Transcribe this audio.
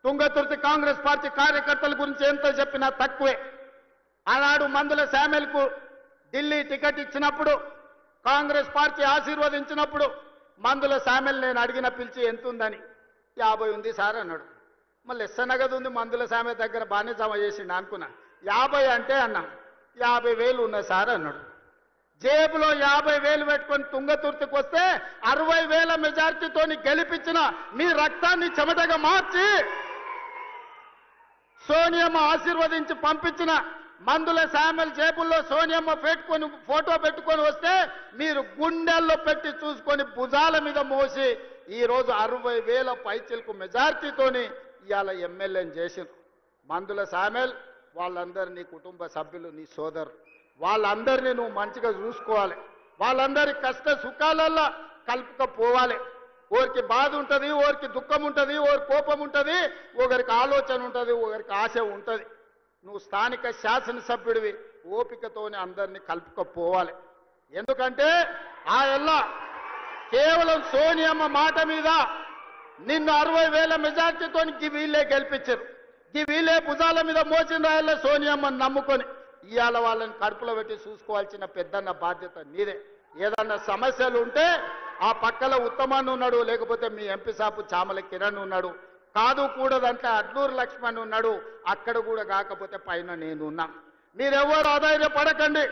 Thungathurthi Congress party కార్యకర్తల గురించి ఎంత చెప్పినా తక్కువే. ఆనాడు మందుల శామ్యుల్కు ఢిల్లీ టికెట్ ఇచ్చినప్పుడు, కాంగ్రెస్ పార్టీ ఆశీర్వదించినప్పుడు మందుల శామ్యుల్ నేను అడిగిన పిలిచి ఎంత ఉందని 50 ఉంది సార్ అన్నాడు. మళ్ళీ ఎస్సనగదు ఉంది మందుల శామ్యుల్ దగ్గర బాగానే జమ చేసిండు అనుకున్నా. 50 అంటే అన్నా 50,000 ఉన్నాయి సార్ అన్నాడు. జేబులో 50,000 పెట్టుకొని తుంగతుర్తికి వస్తే 60,000 మెజార్టీతో గెలిపించిన మీ రక్తాన్ని చెమటగా మార్చి సోనియమ్మ ఆశీర్వదించి పంపించిన మందుల శామ్యుల్ జేబుల్లో సోనియమ్మ పెట్టుకొని ఫోటో పెట్టుకొని వస్తే మీరు గుండెల్లో పెట్టి చూసుకొని భుజాల మీద మోసి ఈరోజు 60,000 పైచిలకు మెజార్టీతోని ఇవాళ ఎమ్మెల్యేని చేసిండ్రు. మందుల శామ్యుల్ వాళ్ళందరూ నీ కుటుంబ సభ్యులు, నీ సోదరు, వాళ్ళందరినీ నువ్వు మంచిగా చూసుకోవాలి. వాళ్ళందరి కష్ట సుఖాలల్లో కలుపుకపోవాలి. ఒకరికి బాధ ఉంటుంది, ఒకరికి దుఃఖం ఉంటుంది, ఒకరికి కోపం ఉంటుంది, ఒకరికి ఆలోచన ఉంటుంది, ఒకరికి ఆశ ఉంటుంది. నువ్వు స్థానిక శాసనసభ్యుడివి, ఓపికతోనే అందరినీ కలుపుకపోవాలి. ఎందుకంటే ఆ ఎల్ల కేవలం సోనియమ్మ మాట మీద నిన్ను 60,000 మెజార్టీతో వీళ్ళే గెలిపించారు. వీళ్ళే భుజాల మీద మోసిన రాయల్లో సోనియమ్మని నమ్ముకొని ఇవాళ వాళ్ళని కడుపులో పెట్టి చూసుకోవాల్సిన పెద్దన్న బాధ్యత నీదే. ఏదన్నా సమస్యలు ఉంటే ఆ పక్కల ఉత్తమాన్ని ఉన్నాడు, లేకపోతే మీ ఎంపీ సాపు చామల కిరణ్ ఉన్నాడు, కాదు కూడదంటే అడ్లూరు లక్ష్మణ్ ఉన్నాడు, అక్కడ కూడా కాకపోతే పైన నేను ఉన్నా. మీరెవ్వరు ఆధైర్యపడకండి.